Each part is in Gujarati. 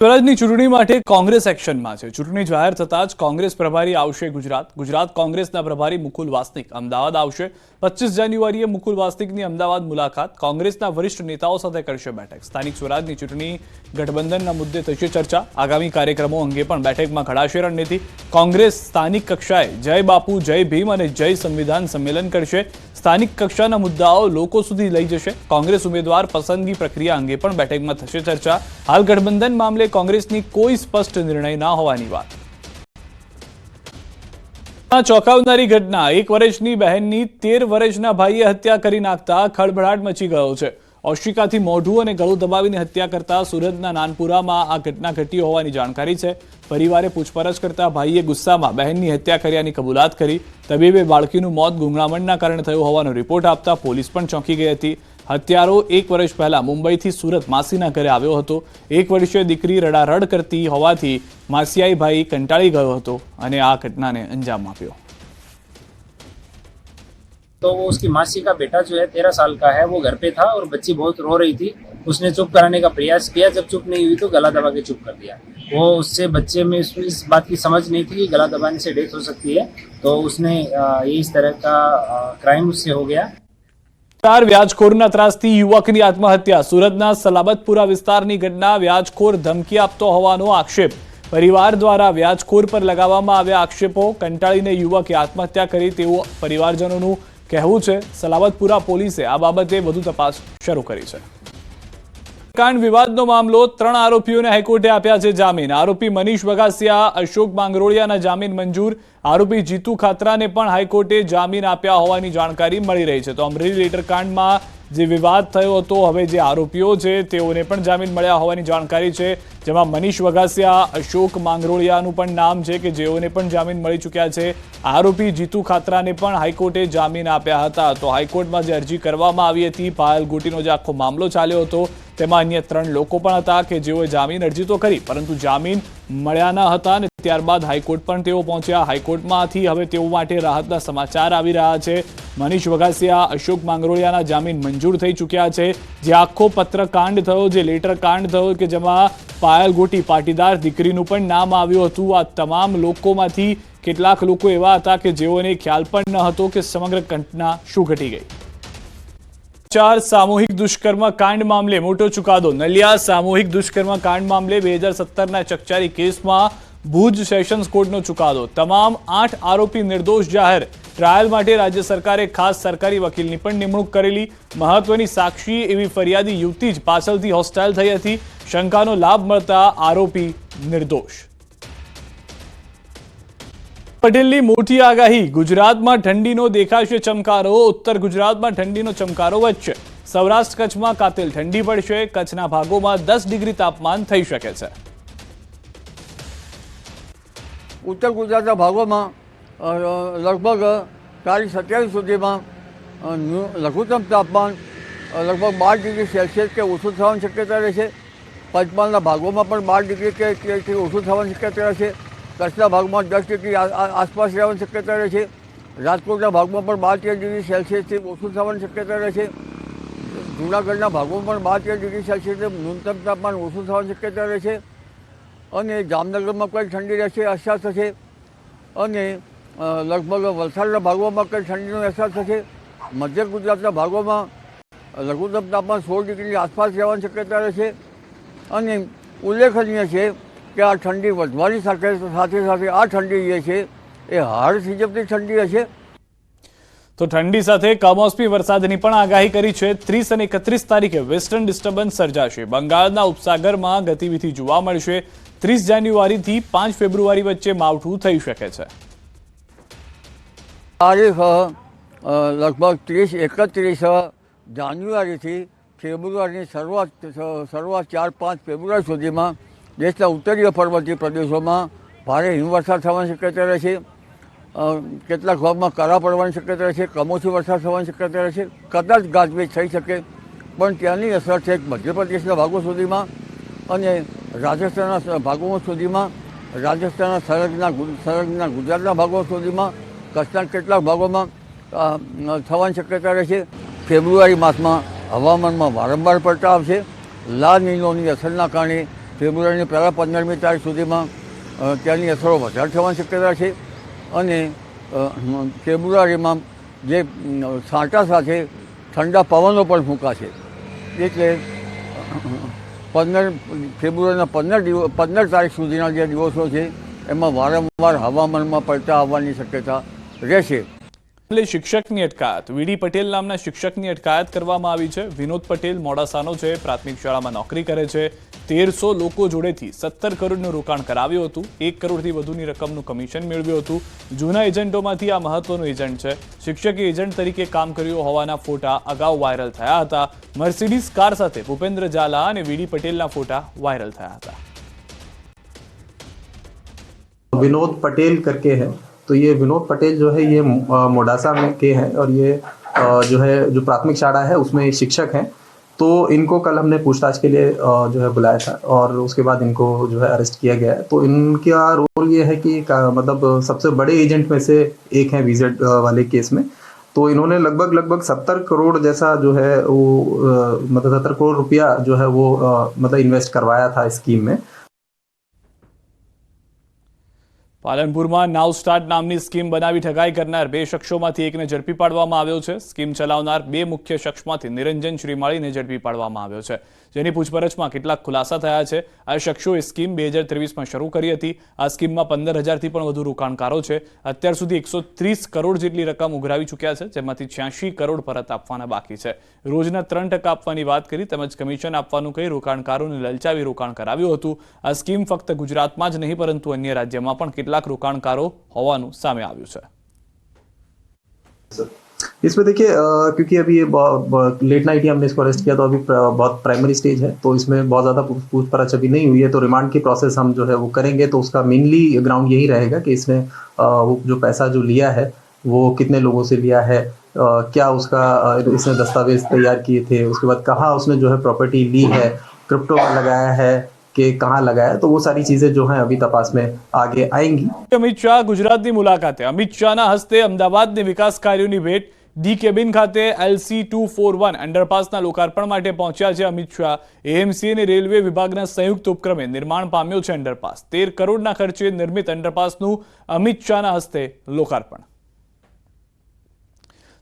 સ્વરાજની ચૂંટણી માટે કોંગ્રેસ એક્શનમાં છે। ચૂંટણી જાહેર થતાં જ કોંગ્રેસ પ્રભારી આવશે ગુજરાત કોંગ્રેસના પ્રભારી મુકુલ વાસનિક અમદાવાદ આવશે। 25 જાન્યુઆરીએ મુકુલ વાસનિકની અમદાવાદ મુલાકાત, કોંગ્રેસના વરિષ્ઠ નેતાઓ સાથે કરશે બેઠક। સ્થાનિક સ્વરાજની ચૂંટણી ગઠબંધનના મુદ્દે થશે ચર્ચા, આગામી કાર્યક્રમો અંગે પણ બેઠકમાં ઘડાશે રણનીતિ। કોંગ્રેસ સ્થાનિક કક્ષાએ જય બાપુ, જય ભીમ અને જય સંવિધાન સંમેલન કરશે। સ્થાનિક કક્ષાના મુદ્દાઓ લોકો સુધી લઈ જશે। કોંગ્રેસ ઉમેદવાર પસંદગી પ્રક્રિયા અંગે પણ બેઠકમાં થશે ચર્ચા। હાલ ગઠબંધન મામલે કોંગ્રેસની કોઈ સ્પષ્ટ નિર્ણય ના હોવાની વાત। ચોંકાવનારી ઘટના, 1 વર્ષની બહેનની 13 વર્ષના ભાઈએ હત્યા કરી નાખતા ખળભળાટ મચી ગયો છે। ઓશિકાથી મોઢું અને ગળું દબાવીને હત્યા કરતા સુરતના નાનપુરામાં આ ઘટના ઘટી હોવાની જાણકારી છે। પરિવારે પૂછપરછ કરતા ભાઈએ ગુસ્સામાં બહેનની હત્યા કર્યાની કબૂલાત કરી। તબીબે બાળકીનું મોત ગૂંગળામણના કારણે થયું હોવાનો રિપોર્ટ આપતા પોલીસ પણ ચોંકી ગઈ હતી। હત્યારો 1 વર્ષ પહેલા મુંબઈથી સુરત માસીના ઘરે આવ્યો હતો। 1 વર્ષીય દીકરી રડારડ કરતી હોવાથી માસિયાઈ ભાઈ કંટાળી ગયો હતો અને આ ઘટનાને અંજામ આપ્યો। तो वो उसकी मासी का बेटा जो है 13 साल का है, वो घर पे था और बच्ची बहुत रो रही थी। उसने चुप कराने का प्रयास किया, जब चुप नहीं हुई तो गला दबा के चुप कर दिया। वो उससे बच्चे में इस बात की समझ नहीं थी कि गला दबाने से डेथ हो सकती है, तो उसने ये इस तरह का क्राइम उससे हो गया। વ્યાજખોરના ત્રાસથી યુવકની આત્મહત્યા, સુરતના સલાબતપુરા વિસ્તારની ઘટના। વ્યાજખોર ધમકી આપતો હોવાનો આક્ષેપ, પરિવાર દ્વારા વ્યાજખોર પર લગાવવામાં આવ્યા આક્ષેપો। કંટાળીને યુવકે આત્મહત્યા કરી તેવું પરિવારજનોનું કહેવું છે। સલાબતપુરા પોલીસે આ બાબતે વધુ તપાસ શરૂ કરી છે। કાંડ વિવાદનો મામલો, 3 આરોપીઓને હાઈકોર્ટે આપ્યા છે જામીન। આરોપી મનીષ વગાસિયા, અશોક માંગરોળિયાના જામીન મંજૂર। આરોપી જીતુ ખાતરાને પણ હાઈકોર્ટે જામીન આપ્યા હોવાની જાણકારી મળી રહી છે। તો અમરેલી લેટર કાંડમાં જે વિવાદ થયો હતો, હવે જે આરોપીઓ છે તેઓને પણ જામીન મળ્યા હોવાની જાણકારી છે, જેમાં મનીષ વગાસિયા, અશોક માંગરોળિયાનું પણ નામ છે કે જેઓને પણ જામીન મળી ચૂક્યા છે। આરોપી જીતુ ખાતરાને પણ હાઈકોર્ટે જામીન આપ્યા હતા। તો હાઈકોર્ટમાં જે અરજી કરવામાં આવી હતી, પાયલ ગોટીનો જે આખો મામલો ચાલ્યો હતો, તેમાં અન્ય 3 લોકો પણ હતા કે જેઓએ જામીન અરજી તો કરી પરંતુ જામીન મળ્યા ન હતા અને ત્યારબાદ હાઈકોર્ટ પણ તેઓ પહોંચ્યા। હાઈકોર્ટમાંથી હવે તેઓ માટે રાહતના સમાચાર આવી રહ્યા છે। મનીષ વગાસિયા, અશોક માંગરોળિયાના જામીન મંજૂર થઈ ચૂક્યા છે। જે આખો પત્રકાંડ થયો, જે લેટર કાંડ થયો કે જેમાં પાયલ ગોટી પાટીદાર દીકરીનું પણ નામ આવ્યું હતું, આ તમામ લોકોમાંથી કેટલાક લોકો એવા હતા કે જેઓને ખ્યાલ પણ ન હતો કે સમગ્ર ઘટના શું ઘટી ગઈ। સામૂહિક દુષ્કર્મ કાંડ મામલે મોટો ચુકાદો। નલિયા સામૂહિક દુષ્કર્મ કાંડ મામલે 2017ના ચકચારી કેસમાં ભુજ સેશન્સ કોર્ટનો ચુકાદો। તમામ 8 આરોપી નિર્દોષ જાહેર। ટ્રાયલ માટે રાજ્ય સરકારે ખાસ સરકારી વકીલની પણ નિમણૂક કરેલી। મહત્વની સાક્ષી એવી ફરિયાદી યુવતી જ પાછળથી હોસ્ટાઇલ થઈ હતી। શંકાનો લાભ મળતા આરોપી નિર્દોષ। પટેલની મોટી આગાહી, ગુજરાતમાં ઠંડીનો દેખાશે ચમકારો। ઉત્તર ગુજરાતમાં ઠંડીનો ચમકારો વધશે। સૌરાષ્ટ્ર કચ્છમાં કાતિલ ઠંડી પડશે। કચ્છના ભાગોમાં 10 ડિગ્રી તાપમાન થઈ શકે છે। ઉત્તર ગુજરાતના ભાગોમાં લગભગ તારીખ 27 સુધીમાં લઘુત્તમ તાપમાન લગભગ 12 ડિગ્રી સેલ્સિયસ કે ઓછું થવાની શક્યતા રહેશે। પંચમહાલના ભાગોમાં પણ 12 ડિગ્રી કે ઓછું થવાની શક્યતા રહેશે। કચ્છના ભાગમાં 10 ડિગ્રી આસપાસ રહેવાની શક્યતા રહેશે। રાજકોટના ભાગમાં પણ 12-13 ડિગ્રી સેલ્સિયસથી ઓછું થવાની શક્યતા રહેશે। જૂનાગઢના ભાગોમાં પણ 12-13 ડિગ્રી સેલ્સિયસથી ન્યૂનતમ તાપમાન ઓછું થવાની શક્યતા રહેશે। અને જામનગરમાં કંઈ ઠંડી રહેશે, અહેસાસ થશે। અને લગભગ વલસાડના ભાગોમાં કંઈ ઠંડીનો અહેસાસ થશે। મધ્ય ગુજરાતના ભાગોમાં લઘુત્તમ તાપમાન 16 ડિગ્રીની આસપાસ રહેવાની શક્યતા રહેશે। અને ઉલ્લેખનીય છે કે આ ઠંડી વધવાની સાથે સાથે આ ઠંડી જે છે એ હાડ થીજપતી ઠંડી હશે। તો ઠંડી સાથે કમોસમી વરસાદની પણ આગાહી કરી છે। 30 અને 31 તારીખે વેસ્ટર્ન ડિસ્ટર્બન્સ સર્જાશે। બંગાળના ઉપસાગરમાં ગતિવિધિ જોવા મળશે। 30 જાન્યુઆરીથી 5 ફેબ્રુઆરી વચ્ચે માવઠું થઈ શકે છે। તારીખ લગભગ 30-31 જાન્યુઆરીથી ફેબ્રુઆરીની શરૂઆત 4-5 ફેબ્રુઆરી સુધીમાં દેશના ઉત્તરીય પર્વતીય પ્રદેશોમાં ભારે હિમવર્ષા થવાની શક્યતા રહેશે। કેટલાક ભાગમાં કરા પડવાની શક્યતા રહેશે। કમોસમી વરસાદ થવાની શક્યતા રહેશે। કદાચ ગાજવીજ થઈ શકે, પણ ત્યાંની અસર છે મધ્યપ્રદેશના ભાગો સુધીમાં અને રાજસ્થાનના ભાગો સુધીમાં, રાજસ્થાનના સંલગ્ન ગુજરાતના ભાગો સુધીમાં, કચ્છના કેટલાક ભાગોમાં થવાની શક્યતા રહેશે। ફેબ્રુઆરી માસમાં હવામાનમાં વારંવાર પલટા આવશે। લા નીનોની અસરના કારણે ફેબ્રુઆરીની પહેલાં 15મી તારીખ સુધીમાં ત્યાંની અસરો વધારે થવાની શક્યતા છે અને ફેબ્રુઆરીમાં જે છાંટા સાથે ઠંડા પવનો પણ ફૂંકાશે એટલે 15 તારીખ સુધીના જે દિવસો છે એમાં વારંવાર હવામાનમાં પલટા આવવાની શક્યતા રહેશે. શિક્ષકની અટકાયત. વીડી પટેલ નામના શિક્ષકની અટકાયત કરવામાં આવી છે. વિનોદ પટેલ મોડાસાનો છે, પ્રાથમિક શાળામાં નોકરી કરે છે. 1300 લોકો જોડેથી 17 કરોડનું રોકાણ કરાવ્યું હતું. 1 કરોડથી વધુની રકમનું કમિશન મેળવ્યું હતું. જૂના એજન્ટોમાંથી આ મહત્વનું એજન્ટ છે. શિક્ષકે એજન્ટ તરીકે કામ કર્યું હોવાના ફોટા અગાઉ વાયરલ થયા હતા. મર્સિડીઝ કાર સાથે ભૂપેન્દ્ર ઝાલા અને વીડી પટેલના ફોટા વાયરલ થયા હતા. विनोद पटेल करके है, तो ये विनोद पटेल जो है ये मोडासा में के हैं और ये जो है जो प्राथमिक शाला है उसमें एक शिक्षक हैं. तो इनको कल हमने पूछताछ के लिए जो है बुलाया था और उसके बाद इनको जो है अरेस्ट किया गया है. तो इनका रोल ये है कि मतलब सबसे बड़े एजेंट में से एक है वीजेड वाले केस में. तो इन्होंने लगभग 70 करोड़ जैसा जो है वो मतलब 70 करोड़ रुपया जो है वो मतलब इन्वेस्ट करवाया था इस स्कीम में. પાલનપુરમાં નાવ સ્ટાર્ટ નામની સ્કીમ બનાવી ઠગાઈ કરનાર 2 શખ્સોમાંથી એકને ઝડપી પાડવામાં આવ્યો છે. સ્કીમ ચલાવનાર 2 મુખ્ય શખ્સમાંથી નિરંજન શ્રીમાળીને ઝડપી પાડવામાં આવ્યો છે, જેની પૂછપરછમાં કેટલાક ખુલાસા થયા છે. આ શખ્સોએ સ્કીમ 2023માં શરૂ કરી હતી. આ સ્કીમમાં 15,000થી પણ વધુ રોકાણકારો છે. અત્યાર સુધી 130 કરોડ જેટલી રકમ ઉઘરાવી ચૂક્યા છે, જેમાંથી 86 કરોડ પરત આપવાના બાકી છે. રોજના 3% આપવાની વાત કરી તેમજ કમિશન આપવાનું કહી રોકાણકારોને લલચાવી રોકાણ કરાવ્યું હતું. આ સ્કીમ ફક્ત ગુજરાતમાં જ નહીં પરંતુ અન્ય રાજ્યમાં પણ કેટલાક રોકાણકારો હોવાનું સામે આવ્યું છે. इसमें देखिए क्योंकि अभी ये लेट नाइट ही हमने इसको अरेस्ट किया, तो अभी बहुत प्राइमरी स्टेज है, तो इसमें बहुत ज़्यादा पूछपरछ अभी नहीं हुई है. तो रिमांड की प्रोसेस हम जो है वो करेंगे. तो उसका मेनली ग्राउंड यही रहेगा कि इसने वो जो पैसा जो लिया है वो कितने लोगों से लिया है, क्या उसका इसने दस्तावेज तैयार किए थे, उसके बाद कहाँ उसने जो है प्रॉपर्टी ली है, क्रिप्टो में लगाया है कि कहाँ लगाया. तो वो सारी चीजें जो हैं अभी तपास में आगे आएंगी. અમિત શાહ ગુજરાતની મુલાકાતે. અમિત શાહના હસ્તે અમદાવાદની વિકાસ કાર્યોની ભેટ. ડી કેબિન ખાતે LC241 અંડરપાસના લોકાર્પણ માટે પહોંચ્યા છે અમિત શાહ. એએમસી અને રેલવે વિભાગના સંયુક્ત ઉપક્રમે નિર્માણ પામ્યો છે અંડરપાસ. 13 કરોડના ખર્ચે નિર્મિત અંડરપાસનું અમિત શાહના હસ્તે લોકાર્પણ.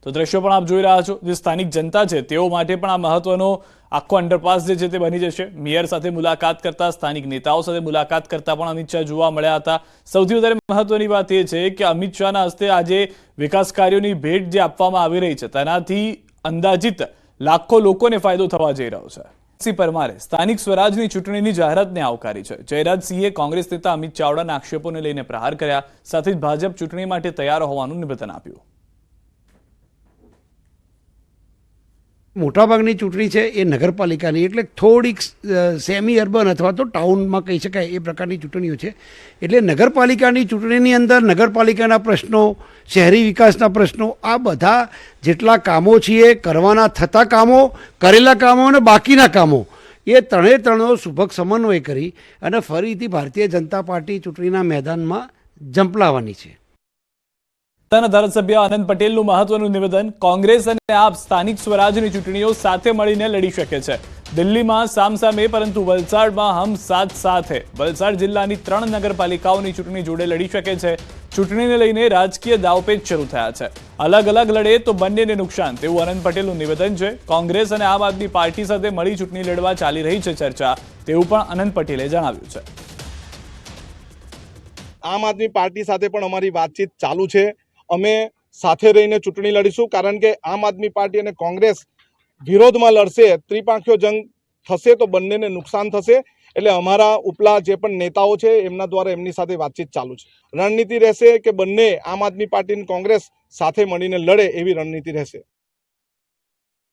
તો દ્રશ્યો પણ આપ જોઈ રહ્યા છો. જે સ્થાનિક જનતા છે તેઓ માટે પણ આ મહત્વનો આખો અંડરપાસ જે છે તે બની જશે. મેયર સાથે મુલાકાત કરતા, સ્થાનિક નેતાઓ સાથે મુલાકાત કરતા પણ અમિત શાહ જોવા મળ્યા હતા. સૌથી વધારે મહત્વની વાત એ છે કે અમિત શાહના હસ્તે આજે વિકાસ કાર્યોની ભેટ જે આપવામાં આવી રહી છે તેનાથી અંદાજિત લાખો લોકોને ફાયદો થવા જઈ રહ્યો છે. સી પરમારે સ્થાનિક સ્વરાજની ચૂંટણીની જાહેરાતને આવકારી છે. જયરાજસિંહે કોંગ્રેસ નેતા અમિત ચાવડાના આક્ષેપોને લઈને પ્રહાર કર્યા. સાથે જ ભાજપ ચૂંટણી માટે તૈયાર હોવાનું નિવેદન આપ્યું. મોટાભાગની ચૂંટણી છે એ નગરપાલિકાની, એટલે થોડીક સેમી અર્બન અથવા તો ટાઉનમાં કહી શકાય એ પ્રકારની ચૂંટણીઓ છે. એટલે નગરપાલિકાની ચૂંટણીની અંદર નગરપાલિકાના પ્રશ્નો, શહેરી વિકાસના પ્રશ્નો, આ બધા જેટલા કામો છે કરવાના થતા કામો, કરેલા કામો અને બાકીના કામો, એ ત્રણેનો સુભગ સમન્વય કરી અને ફરીથી ભારતીય જનતા પાર્ટી ચૂંટણીના મેદાનમાં ઝંપલાવવાની છે. ધારાસભ્ય આનંદ પટેલનું મહત્વનું નિવેદન. કોંગ્રેસ અને આપ સ્થાનિક સ્વરાજની ચૂંટણીઓ સાથે મળીને લડી શકે છે. દિલ્હીમાં સામસામે પરંતુ વલસાડમાં હમ સાથ સાથે. વલસાડ જિલ્લાની 3 નગરપાલિકાઓની ચૂંટણી જોડે લડી શકે છે. ચૂંટણીને લઈને રાજકીય દાવપેચ શરૂ થયા છે. અલગ અલગ લડે તો બંનેને નુકસાન, તેવું આનંદ પટેલનું નિવેદન છે. કોંગ્રેસ અને આમ આદમી પાર્ટી સાથે મળી ચૂંટણી લડવા ચાલી રહી છે ચર્ચા, તેવું પણ આનંદ પટેલે જણાવ્યું છે. આમ આદમી પાર્ટી સાથે પણ અમારી વાતચીત ચાલુ છે. અમે સાથે રહીને ચૂંટણી લડીશું, કારણ કે આમ આદમી પાર્ટી અને કોંગ્રેસ વિરોધમાં લડશે, ત્રિપાંખીયો જંગ થશે તો બંનેને નુકસાન થશે. એટલે અમારા ઉપલા જે પણ નેતાઓ છે એમના દ્વારા એમની સાથે વાતચીત ચાલુ છે. રણનીતિ રહેશે કે બંને આમ આદમી પાર્ટી અને કોંગ્રેસ સાથે મળીને લડે એવી રણનીતિ રહેશે.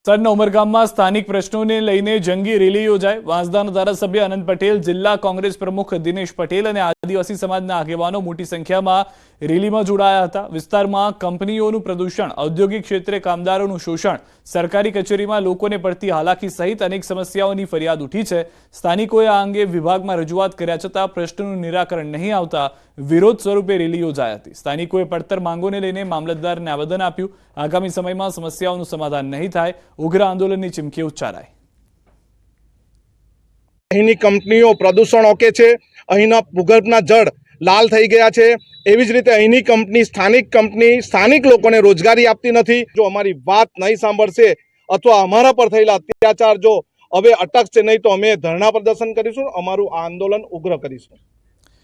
વલસાડના ઉમરગામમાં સ્થાનિક પ્રશ્નોને લઈને જંગી રેલી યોજાઈ. વાંસદાના ધારાસભ્ય આનંદ પટેલ, જિલ્લા કોંગ્રેસ પ્રમુખ દિનેશ પટેલ અને આદિવાસી સમાજના આગેવાનો મોટી સંખ્યામાં રેલીમાં જોડાયા હતા. વિસ્તારમાં કંપનીઓનું પ્રદૂષણ, ઔદ્યોગિક ક્ષેત્રે કામદારોનું શોષણ, સરકારી કચેરીમાં લોકોને પડતી હાલાકી સહિત અનેક સમસ્યાઓની ફરિયાદ ઉઠી છે. સ્થાનિકોએ આ અંગે વિભાગમાં રજૂઆત કર્યા છતાં પ્રશ્નનું નિરાકરણ નહીં આવતા વિરોધ સ્વરૂપે રેલી યોજાઈ હતી. સ્થાનિકોએ પડતર માંગોને લઈને મામલતદારને આવેદન આપ્યું. આગામી સમયમાં સમસ્યાઓનું સમાધાન નહીં થાય ઉગ્ર આંદોલનની ચીમકી ઉચ્ચારાઈ. અહીંની કંપનીઓ પ્રદૂષણ ઓકે છે, અહીંના ભૂગર્ભના જળ લાલ થઈ ગયા છે. એવી જ રીતે અહીંની કંપની સ્થાનિક લોકોને રોજગારી આપતી નથી. જો અમારી વાત નહીં સાંભળશે અથવા અમારા પર થયેલા અત્યાચાર જો હવે અટકશે નહીં તો અમે ધરણા પ્રદર્શન કરીશું, અમારું આ આંદોલન ઉગ્ર કરીશું.